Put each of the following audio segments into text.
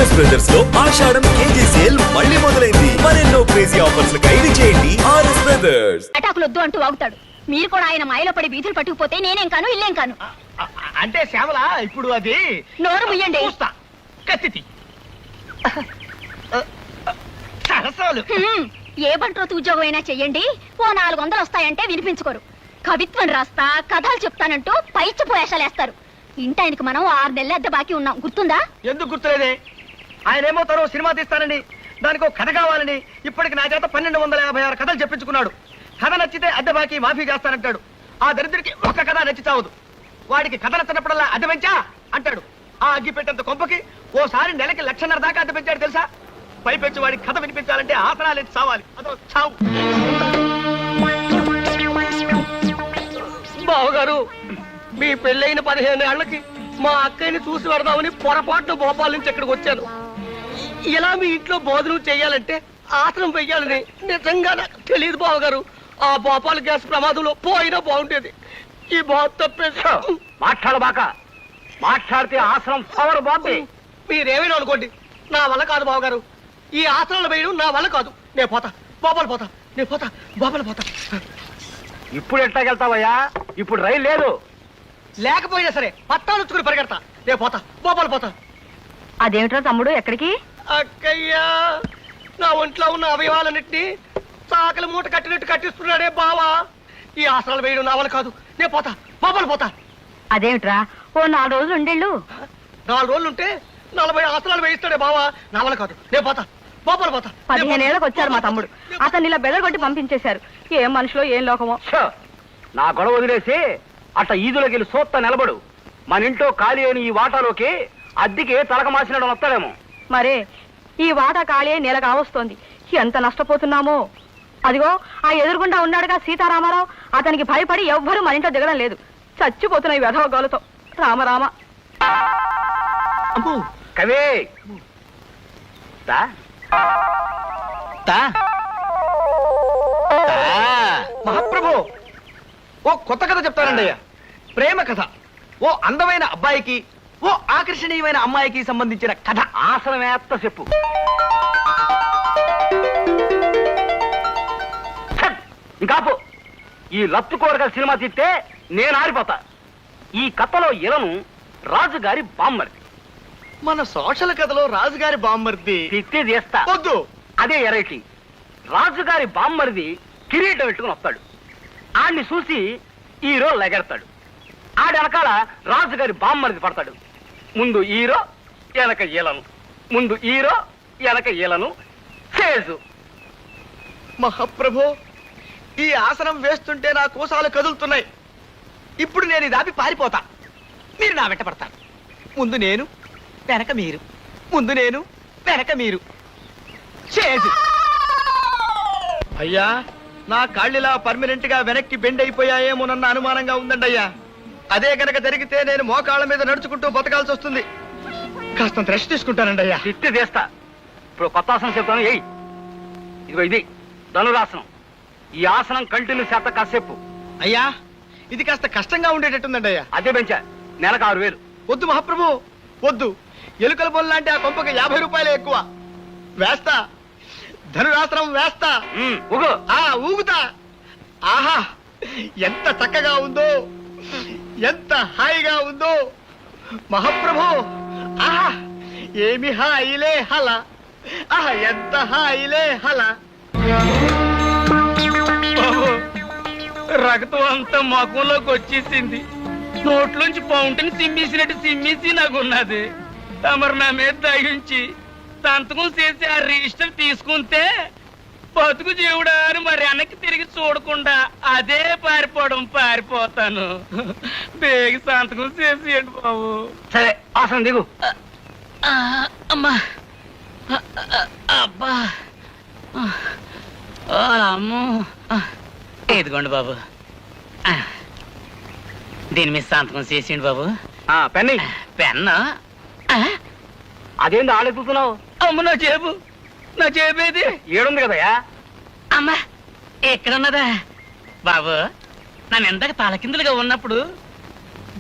RS brothers లో ఆషాఢం KG sale మళ్ళీ మొదలైంది. మరెన్నో క్రేజీ ఆఫర్స్ ఖైదు చేయండి ఆర్ఎస్ బ్రదర్స్. అటాకులు వద్దు అంటూ వాగుతాడు. మీరు కూడా ఆయన మాయలో పడి వీధులు పట్టుకుపోతే నేనేం కాను ఇల్లేం కాను. అంటే శ్యామల ఇప్పుడు అది నోరు ముయ్యండి. చూస్తా కత్తితి సరసాలు. ఏ బంట్రోతు ఉద్యోగం అయినా చెయ్యండి, ఓ 400 వస్తాయంటే వినిపించుకోరు. కవిత్వం రాస్తా కథలు చెప్తానంటూ పైచి పోయేషాలేస్తారు. ఇంటాయనకి మనం 6 నెలల అద్దె బాకీ ఉన్నాం, గుర్తుందా? ఎందుకు గుర్తులేదే? ఆయన ఏమో తరో సినిమా తీస్తానండి, దానికి ఒక కథ కావాలని ఇప్పటికి నా చేత 1256 కథలు చెప్పించుకున్నాడు. కథ నచ్చితే అద్దె బాకీ మాఫీ చేస్తానంటాడు. ఆ దరిద్రుడికి ఒక్క కథ నచ్చి చావదు. వాడికి కథ నచ్చినప్పుడల్లా అద్దె పెంచా అంటాడు. ఆ అగ్గి పెట్టేంత కొంపకి ఓసారి నెలకి 1,50,000 దాకా అద్దె పెంచాడు తెలుసా? పైపెచ్చి వాడికి కథ వినిపించాలంటే ఆసనాలు ఎత్తి చావాలి. అదో చావు. బావగారు, మీ పెళ్ళైన 15 ఏళ్లకి మా అక్కయ్యని చూసి పెడదామని పొరపాటున భోపాల్ నుంచి ఇక్కడికి వచ్చాను. ఇలా మీ ఇంట్లో భోజనం చెయ్యాలంటే ఆసనం వెయ్యాలని నిజంగా నాకు తెలియదు బావగారు. ఆ భోపాల్ గ్యాస్ ప్రమాదంలో పోయినా బాగుండేది. ఈ బాధ తప్పేసి మాట్లాడబాక. మాట్లాడితే ఆసనం పవర్ బాబే. మీరేమైనా అనుకోండి, నా వల్ల కాదు బావగారు. ఈ ఆసనాలు వేయడం నా వల్ల కాదు. నేను పోతా, భోపాల్ పోతా, నేను పోతా, భోపాల్ పోతా. ఇప్పుడు ఎట్లాగెళ్తావయ్యా? ఇప్పుడు రైలు లేదు. లేకపోయినా సరే పట్టాలు వచ్చుకుని పరిగెడతా. నేను పోతా, భోపాల్ పోతా. అదేమిట్రా తమ్ముడు, ఎక్కడికి? అక్కయ్యా, నా ఒంట్లో ఉన్న అవయవాలన్నింటినీ సాకలి మూట కట్టినట్టు కట్టిస్తున్నాడే బావా. ఈ ఆసనాలు వేయడం నా వల్ల కాదు. నేను పోతా, భోపాల్ పోతా. అదేమిట్రా, ఓ 4 రోజులు ఉండేళ్ళు. 4 రోజులుంటే 40 ఆసనాలు వేయిస్తాడే బావా. నా వల్ల కాదు. నేను పోతా, భోపాల్ పోతా. 15 ఏళ్ళకి వచ్చారు మా తమ్ముడు. అతన్ని ఇలా బెదరగొట్టి పంపించేశారు. ఏం మనుషులో ఏం లోకమో. నా గొడవ వదిలేసి అట్ట ఈదులోకి వెళ్ళి సోత్త నిలబడు. మన ఇంట్లో ఖాళీ అయిన ఈ వాటాలోకి అద్దెకి తలక మాసినడం వస్తాడేమో. మరే ఈ వాటా ఖాళీ నెల కావస్తోంది. ఎంత నష్టపోతున్నామో. అదిగో ఆ ఎదురుగుండా ఉన్నాడుగా సీతారామారావు, అతనికి భయపడి ఎవ్వరూ మన ఇంట్లో దిగడం లేదు. చచ్చిపోతున్నాయి వెధవ గోలతో. రామరామ. కవే మహాప్రభు, ఓ కొత్త కథ చెప్తానండి అయ్యా. ప్రేమ కథ. ఓ అందమైన అబ్బాయికి, ఓ ఆకర్షణీయమైన అమ్మాయికి సంబంధించిన కథ. ఆసనమేత్త చెప్పు. ఇంకాపు. ఈ లత్తు కోరగల సినిమా తీస్తే నేను ఆరిపోతా. ఈ కథలో ఇలను రాజుగారి బామ్మర్ది. మన సోషల్ కథలో రాజుగారి బామ్మర్ది తిత్తి చేస్తా. వద్దు. అదే ఎరైటీ. రాజుగారి బామ్మరిది కిరీటం పెట్టుకుని వస్తాడు. ఆడిని చూసి హీరో లెగెడతాడు. ఆడి వెనకాల రాజుగారి బామ్మరిది పడతాడు. ముందు హీరో, వెనక ఈలను. ముందు హీరో, వెనక ఈలను. చేజు. మహాప్రభు, ఈ ఆసనం వేస్తుంటే నా కోసాలు కదులుతున్నాయి. ఇప్పుడు నేను ఇది ఆపి పారిపోతా. మీరు నా వెంట పడతారు. ముందు నేను, వెనక మీరు. ముందు నేను, వెనక మీరు. చేజు. అయ్యా, నా కాళ్ళిలా పర్మనెంట్ గా వెనక్కి బెండ్ అయిపోయాయేమోనన్న అనుమానంగా ఉందండి అయ్యా. అదే కనుక జరిగితే నేను మోకాళ్ళ మీద నడుచుకుంటూ బతకాల్సి వస్తుంది. కాస్త రెస్ట్ తీసుకుంటానండి అయ్యా. తిత్తి చేస్తా. ఇప్పుడు కొత్త ఆసనం చెప్తాను. ఏయ్, ఇదిగో ఇది ధనురాసనం. ఈ ఆసనం కంటిన్యూ చేత కాసేపు. అయ్యా, ఇది కాస్త కష్టంగా ఉండేటట్టుందండి అయ్యా. అదే పెంచా. నెలకు 6,000. వద్దు మహాప్రభు, వద్దు. ఎలుకల బొల్ లాంటి ఆ కొంపకి 50 రూపాయలే ఎక్కువ. వేస్తా, ధనురాసనం వేస్తా. ఊగుతా. ఆహా, ఎంత చక్కగా ఉందో, ఎంత హాయిగా ఉందో మహాప్రభు. ఆహా, ఏమి హాయిలే హల. ఆహా, ఎంత హాయిలే హల. రక్తం అంతా మకంలోకి వచ్చేసింది. నోట్లోంచి ఫౌంటైన్ సిమ్మేసినట్టు సిమ్మేసి నాకున్నది. తమరు నా మీద దయించి సంతకం చేసి ఆ రిజిస్టర్ తీసుకుంటే బతుకు జీవుడా అని మరి వెనక్కి తిరిగి చూడకుండా అదే పారిపోతాను. బేగి సంతకం చేసేయండి బాబు. సరే, ఆసనం దిగు. అమ్మా, అబ్బా, అమ్మో. ఇదిగోండి బాబు, దీని మీద సంతకం చేసేయండి బాబు. పెన్ని. పెన్ను? అదేంటి ఆలోచిస్తున్నావు? అమ్మ, నా చేపేది ఏడుంది కదయా. అమ్మా, ఎక్కడున్నదా బాబు? నన్ను ఎందాక తలకిందులుగా ఉన్నప్పుడు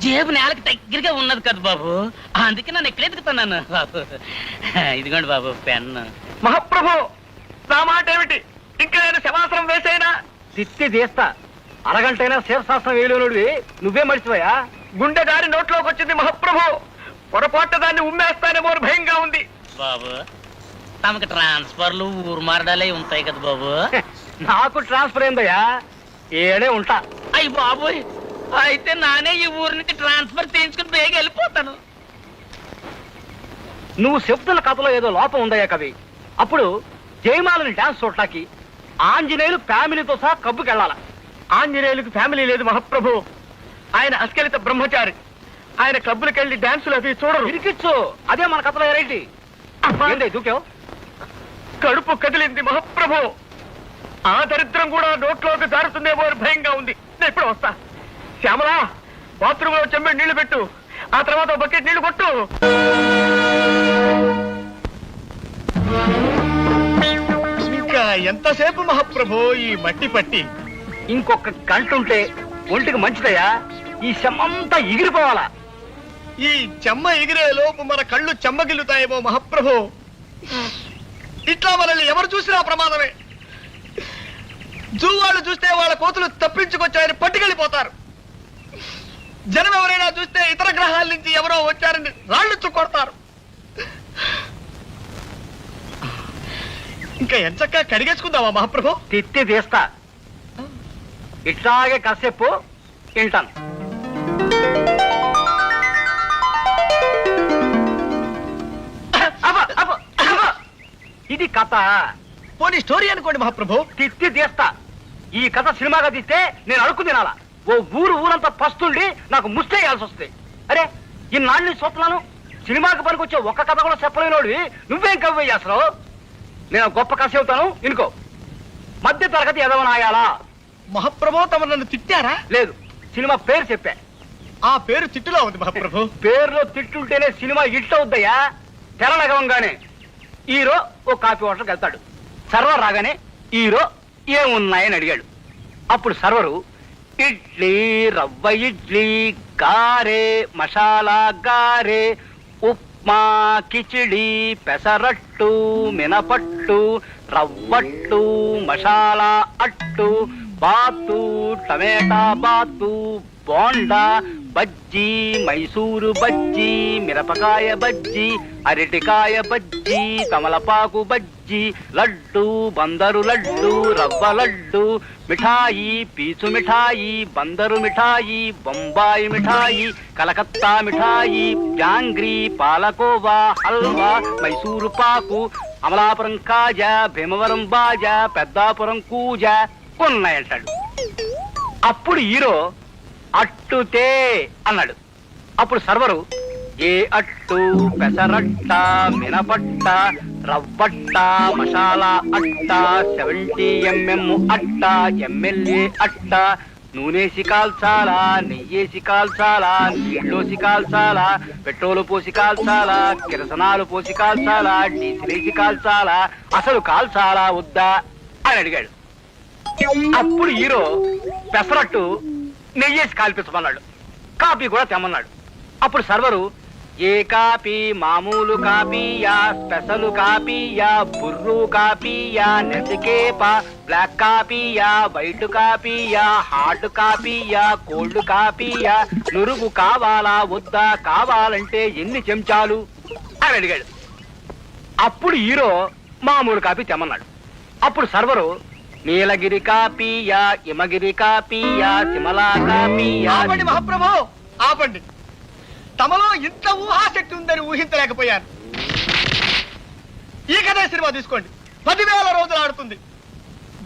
జేబు నేలకు దగ్గరగా ఉన్నది కదా బాబు, అందుకే నన్ను ఎక్కడ ఎదుగుతున్నాను బాబు. ఇదిగోండి బాబు పెన్ను. మహాప్రభు, నా మాట ఏమిటి? ఇంకా నేను శవాసనం వేసేనా? తిత్తి తీస్తా. అరగంటైనా శివశాస్త్రం వేయలేనుడివి నువ్వే మర్చిపోయా? గుండె దారి నోట్లోకి వచ్చింది మహాప్రభు. పొరపాటు దాన్ని ఉమ్మేస్తానేమో అని భయంగా ఉంది. బాబు తమకు ట్రాన్స్ఫర్లు ఊరు మారడాలే ఉంటాయి కదా బాబు. నాకు ట్రాన్స్ఫర్ అయిందయ్యా, ఏడే ఉంటా. అయ్యి బాబు, అయితే నానే ఈ ఊరు నుంచి ట్రాన్స్ఫర్ చేయించుకుని బేగ వెళ్ళిపోతాను. నువ్వు చెప్తున్న కథలో ఏదో లోపం ఉందయ్యా కవి. అప్పుడు జయమాలని డాన్స్ చూడటానికి ఆంజనేయులు ఫ్యామిలీతో సహా కబ్బుకెళ్ళాల. ఆంజనేయులకు ఫ్యామిలీ లేదు మహాప్రభు. ఆయన అస్కలిత బ్రహ్మచారి. ఆయన క్లబ్బులకెళ్ళి డాన్సులు అవి చూడరు. ఇరికిచ్చు, అదే మన కథలో ఎరైటీ. దూకావు? కడుపు కదిలింది మహాప్రభు. ఆ దరిద్రం కూడా నోట్లోకి జారుతుందేమో అని భయంగా ఉంది. నేను ఇప్పుడు వస్తా. శ్యామలా, బాత్రూమ్ లో చెంబెడు నీళ్లు పెట్టు, ఆ తర్వాత బకెట్ నీళ్లు కొట్టు. ఇంకా ఎంతసేపు మహాప్రభు ఈ మట్టి పట్టి? ఇంకొక గంట ఉంటే ఒంటికి మంచిదయ్యా. ఈ శమంతా ఎగిరిపోవాలా. ఈ చెమ్మ ఎగిరే లోపు మన కళ్ళు చెమ్మగిల్లుతాయేమో మహాప్రభు. ఇట్లా మనల్ని ఎవరు చూసినా ప్రమాదమే. జూ వాళ్ళు చూస్తే వాళ్ళ కోతులు తప్పించుకొచ్చారని పట్టుకెళ్ళిపోతారు. జనం ఎవరైనా చూస్తే ఇతర గ్రహాల నుంచి ఎవరో వచ్చారని రాళ్ళు కొడతారు. ఇంకా ఎంచక్కా కడిగేసుకుందామా మహాప్రభు? తిత్తి తీస్తా. ఇట్లాగే కాసేపు తింటాను. ఇది కథ. పోనీ స్టోరీ అనుకోండి మహాప్రభు. తిత్తి తీస్తా. ఈ కథ సినిమాగా తీస్తే నేను అడుక్కు తినాలా. ఓ ఊరంతా పస్తుండి నాకు ముస్తేయాల్సి వస్తుంది. అరే, ఇన్నాళ్ళు చూస్తున్నాను, సినిమాకి పనికొచ్చే ఒక్క కథ కూడా చెప్పలేనోడివి నువ్వేం కవ్వే చేస్తావు? నేను గొప్ప కథ చెబుతాను ఇనుకో. మధ్య తరగతి ఎదవనాయాలా? మహాప్రభు తమ నన్ను తిట్టారా? లేదు, సినిమా పేరు చెప్పా. ఆ పేరు తిట్టులో ఉంది మహాప్రభు. పేరులో తిట్టుంటేనే సినిమా హిట్ అవుద్దయ్యా. తెరలగవంగానే హీరో ఓ కాఫీ హోటల్కి వెళ్తాడు. సర్వర్ రాగానే హీరో ఏమున్నాయని అడిగాడు. అప్పుడు సర్వరు ఇడ్లీ, రవ్వ ఇడ్లీ, గారే, మసాలా గారే, ఉప్మా, కిచిడి, పెసరట్టు, మినపట్టు, రవ్వట్టు, మసాలా అట్టు, బాతు, టమేటా బాతు, బోండా, బజ్జీ, మైసూరు బజ్జీ, మిరపకాయ బజ్జీ, అరటికాయ బజ్జీ, తమలపాకు బజ్జీ, లడ్డు, బందరు లడ్డు, రవ్వ లడ్డు, మిఠాయి, పీచు మిఠాయి, బందరు మిఠాయి, బొంబాయి మిఠాయి, కలకత్తా మిఠాయి, జాంగ్రీ, పాలకోవా, హల్వా, మైసూరు పాకు, అమలాపురం కాజా, భీమవరం బాజా, పెద్దాపురం కూజా ఉన్నాయంటాడు. అప్పుడు హీరో అట్టుతే అన్నాడు. అప్పుడు సర్వరు ఏ అట్టు, పెసరట్ట, మినపట్ట, రవ్వట్ట, మసాలా అట్ట, 70mm అట్ట, ఎమ్మెల్యే అట్ట, నూనెసి కాల్చాలా, నెయ్యేసి కాల్చాలా, నీళ్ళోసి కాల్చాలా, పెట్రోలు పోసి కాల్చాలా, కిరసనాలు పోసి కాల్చాలా, డీజిలేసి కాల్చాలా, అసలు కాల్చాలా వద్దా అని అడిగాడు. అప్పుడు హీరో పెసరట్టు నెయ్యేసి కాల్పించమన్నాడు. కాపీ కూడా తెమ్మన్నాడు. అప్పుడు సర్వరు ఏ కాపీ, మామూలు కాపీయా, స్పెషల్ కాపీయా, బుర్రు కాపీయా, నెసికేపా, బ్లాక్ కాపీయా, వైట్ కాపీయా, హార్డ్ కాపీయా, కోల్డ్ కాపీయా, నురుగు కావాలా వద్దా, కావాలంటే ఎన్ని చెంచాలు అని అడిగాడు. అప్పుడు హీరో మామూలు కాపీ తెమ్మన్నాడు. అప్పుడు సర్వరు నీలగిరి కాపీయా, హిమగిరి కాపీయా, సిమలా కాపీయా. ఆపండి మహాప్రభు, ఆపండి. తమలో ఇంత ఊహాశక్తి ఉందని ఊహించలేకపోయాను. ఈ కథ సినిమా తీసుకోండి, 10,000 రోజులు ఆడుతుంది.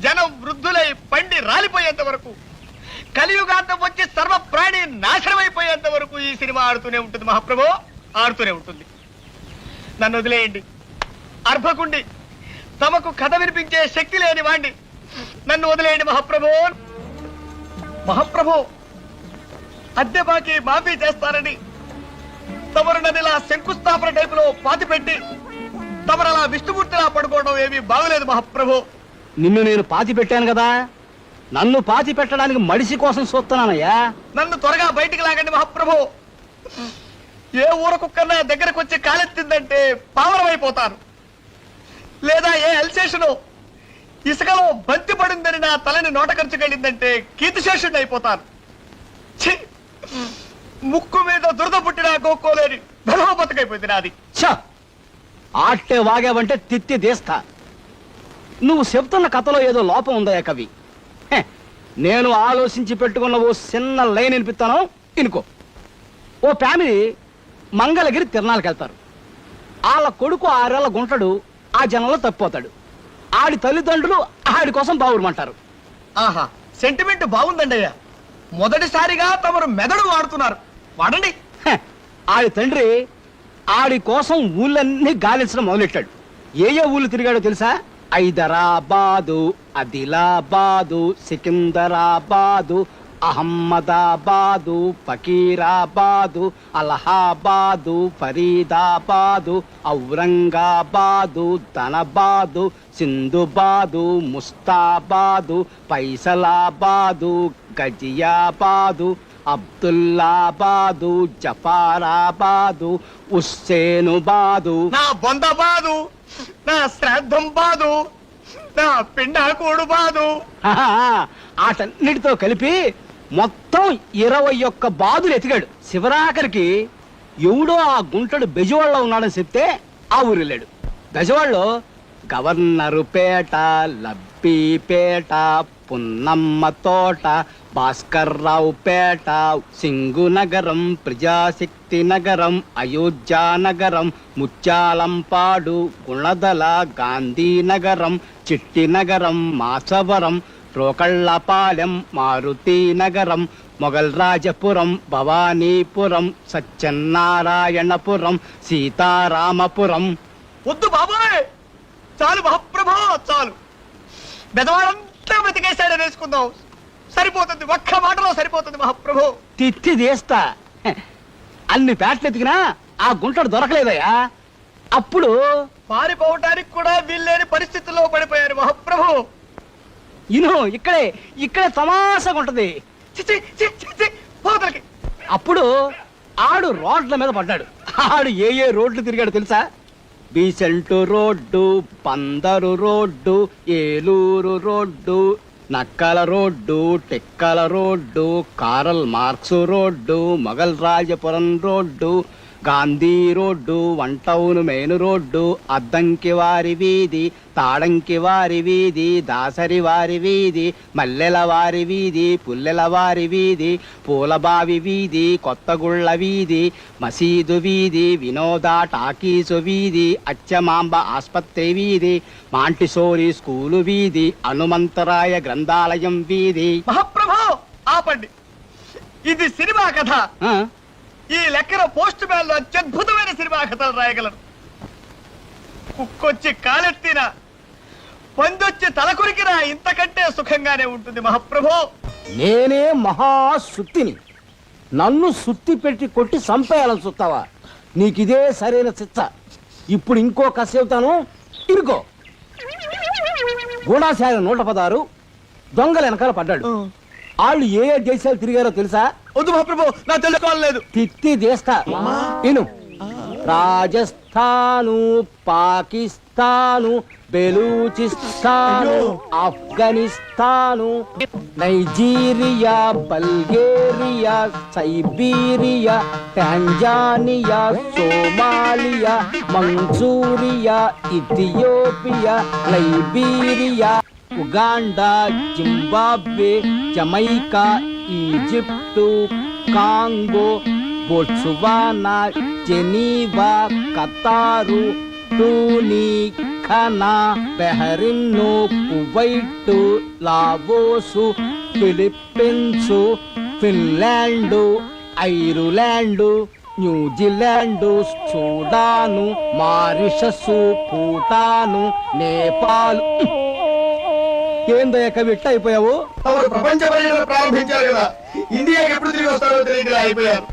జనం వృద్ధులై పండి రాలిపోయేంత వరకు, కలియుగాంతం వచ్చి సర్వ ప్రాణి నాశనమైపోయేంత వరకు ఈ సినిమా ఆడుతూనే ఉంటుంది మహాప్రభు, ఆడుతూనే ఉంటుంది. నన్ను వదిలేయండి. అర్భకుండి, తమకు కథ వినిపించే శక్తి లేని వాణ్ణి, నన్ను వదిలేయండి మహాప్రభు. మహాప్రభు, అద్దె బాకీ మాఫీ చేస్తారని తమరు నన్ను ఇలా శంకుస్థాపన టైపులో పాతి పెట్టి తమరు అలా విష్ణుమూర్తిలా పడుకోవడం ఏమీ బాగలేదు మహాప్రభు. నిన్ను నేను పాతి పెట్టాను కదా, నన్ను పాతి పెట్టడానికి మడిసి కోసం చూస్తున్నానయ్యా. నన్ను త్వరగా బయటికి లాగండి మహాప్రభు. ఏ ఊర కుక్కన్నా దగ్గరకు వచ్చి కాలెత్తిందంటే పావనమైపోతాను. లేదా ఏ అల్సేషను ఇసుకలో బంతి పడిందని నా తలని నోట ఖర్చుకెళ్ళిందంటే కీర్తిశేషుడిని అయిపోతాను. ఛీ! ముక్కు మీద దురద పుట్టినా గోక్కోలేని ధర్మ బతుకైపోయింది నాది. ఛ! ఆట్టే వాగావంటే తిత్తి తీస్తా. నువ్వు చెప్తున్న కథలో ఏదో లోపం ఉందయ్యా కవి. హె, నేను ఆలోచించి పెట్టుకున్న ఓ చిన్న లైన్ వినిపిస్తాను, ఇనుకో. ఓ ఫ్యామిలీ మంగళగిరి తిరణాలకు వెళ్తారు. వాళ్ళ కొడుకు 6 ఏళ్ల గుంటడు ఆ జనంలో తప్పిపోతాడు. ఆడి తల్లిదండ్రులు ఆడి కోసం బావురమంటారు. ఆహా, సెంటిమెంట్ బాగుందండి అయ్యా. మొదటిసారిగా తమరు మెదడు వాడుతున్నారు. వాడండి. హె, ఆడి తండ్రి ఆడి కోసం ఊళ్ళన్నీ గాలించడం మొదలెట్టాడు. ఏ ఊళ్ళు తిరిగాడో తెలుసా? హైదరాబాదు, ఆదిలాబాదు, సికింద్రాబాదు, అహ్మదాబాదు, ఫకీరాబాదు, అలహాబాదు, ఫరీదాబాదు, ఔరంగాబాదు, ధనబాదు, సింధుబాదు, ముస్తాబాదు, పైసలాబాదు, గజియాబాదు, అబ్దుల్లాబాదు, జఫారాబాదు, హుస్సేనుబాదు. నా బొందబాదు, నా శ్రాద్ధం బాదు, నా పిండాకోడు బాదు. ఆటన్నిటితో కలిపి మొత్తం 21 బాదులు ఎతికాడు. శివరాఖరికి ఎవడో ఆ గుంటడు బెజవాడలో ఉన్నాడని చెప్తే ఆ ఊరు వెళ్ళాడు. బెజవాడలో గవర్నరు పేట, లబ్బీపేట, పున్నమ్మ తోట, భాస్కర్రావు పేట, సింగునగరం, ప్రజాశక్తి నగరం, అయోధ్య నగరం, ముత్యాలంపాడు, గుణదల, గాంధీనగరం, చిట్టి నగరం, మాసవరం, రోకళ్ళపాలెం, మారుతి నగరం, మొగల్ రాజపురం, భవానీపురం, సత్యనారాయణపురం, సీతారామపురం. వద్దు బాబాయ్, చాలు మహాప్రభు, చాలు. బెదవాడంతా వెతికేశాడని వేసుకుందాం. సరిపోతుంది, ఒక్క మాటలో సరిపోతుంది మహాప్రభు. తిత్తి తీస్తా. అన్ని పేటలు ఎతికినా ఆ గుంటడు దొరకలేదయ్యా. అప్పుడు పారిపోవటానికి కూడా వీల్లేని పరిస్థితుల్లో పడిపోయారు మహాప్రభు. ఇక్కడే తమాషగా ఉంటది. చిచి, చి, చి, చి, పోతలకి. అప్పుడు ఆడు రోడ్ల మీద పడ్డాడు. ఆడు ఏ రోడ్లు తిరిగాడు తెలుసా? Besant road, Bandar road, Eluru road, Nakkala road, Tekkala road, Karl Marx road, Mogalrajapuram road, Gandhi road, one town main road, Addanki వారి వీధి, తాడంకి వారి వీధి, దాసరి వారి వీధి, మల్లెల వారి వీధి, పుల్లెల వారి వీధి, పూలబావి వీధి, కొత్తగుళ్ళ వీధి, మసీదు వీధి, వినోద టాకీసు వీధి, అచ్చమాంబ ఆస్పత్రి వీధి, మాంటిసోరి స్కూలు వీధి, హనుమంతరాయ గ్రంథాలయం వీధి. మహాప్రభు ఆపండి, ఇది సినిమా కథ. ఈ లెక్కన పోస్ట్ మ్యాన్ లో అత్యద్భుతమైన సినిమా కథలు రాయగలరు. కుక్కొచ్చి కాలెత్తిన, పందొచ్చి తలకొరికినా ఇంతకంటే సుఖంగానే ఉంటుంది మహాప్రభు. నేనే మహాసుత్తిని. నన్ను సుత్తి పెట్టి కొట్టి చంపేయాలని చూస్తావా? నీకిదే సరైన చిత్త. ఇప్పుడు ఇంకో కథ చెబుతాను, ఇరుకో. గూఢాచార్య 116 దొంగల వెనకాల పడ్డాడు. వాళ్ళు ఏ దేశాలు తిరిగారో తెలుసా? వద్దు మహాప్రభు, నా తెలుసుకోలేదు. తిత్తి దేశా ఇను. Rajasthan, Pakistan, Balochistan, Afghanistan, Nigeria, Bulgaria, Siberia, Tanzania, Somalia, Manchuria, Ethiopia, Liberia, Uganda, Zimbabwe, Jamaica, Egypt, Congo, Botswana, Geneva, Qatar, టూనిఖనా, Bahrain, Kuwait, Laos, Philippines, Finland, Ireland, New Zealand, Sudan, Mauritius, Bhutan, Nepal. ఏందయ్య కవి ఇట్లా అయిపోయావు? ప్రపంచ పర్యటన ప్రారంభించారు కదా, ఇండియాకి ఎప్పుడు తిరిగి వస్తారో తెలియదు, అయిపోయారు.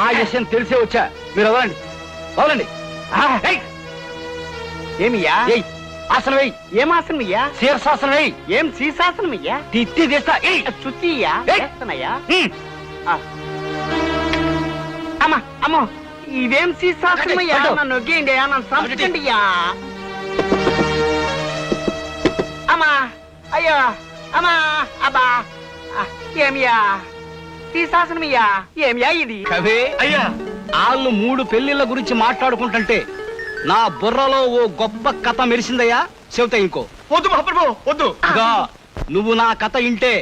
ఆ విషయం తెలిసే వచ్చా. మీరు వదలండి, వదలండి. ఏమియా? ఆసనం వెయ్యి. ఏం ఆసనం అయ్యా? శీర్షాసనం వెయ్యి. ఏం శీర్షాసనం అయ్యా? తిత్తి తీస్తా. ఏయ్. చుచ్చియ్యా? ఏయ్. చేస్తానయ్యా? ఉమ్. అమ్మా అమ్మో ఇదేం శీర్షాసనం అయ్యా? పట్టు. నన్ను నొగ్గేయండి అయ్యా, నన్ను సంపకండి అయ్యా. అమ్మా అయ్యో అమ్మా అబ్బా ఏమియా శీర్షాసనమయ్యా? ఏమియా ఇది? కవే అయ్యా వాళ్ళు 3 పెళ్లిళ్ళ గురించి మాట్లాడుకుంటుంటే నా బుర్రలో ఓ గొప్ప కథ మెరిసిందయ్యా. చెబుతా ఇంకో. వద్దు మహాప్రభు వద్దు. ఇదిగో, నువ్వు నా కథ ఇంటే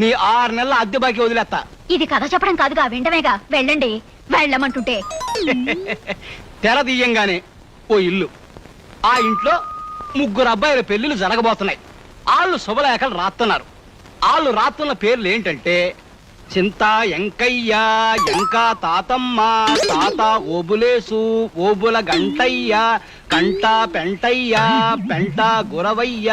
నీ 6 నెలల అద్దె బాకీ వదిలేస్తా. ఇది కథ చెప్పడం కాదుగా, వింటమేగా. వెళ్ళండి, వెళ్ళమంటుంటే. తెర తీయంగానే ఓ ఇల్లు. ఆ ఇంట్లో 3 అబ్బాయిల పెళ్లిళ్ళు జరగబోతున్నాయి. వాళ్ళు శుభలేఖలు రాస్తున్నారు. వాళ్ళు రాస్తున్న పేర్లు ఏంటంటే చింత ఎంకయ్య, ఎంకా తాతమ్మ, తాత ఓబులేసు, ఓబుల గంటయ్య, కంట పెంటయ్య, పెంట గురవయ్య.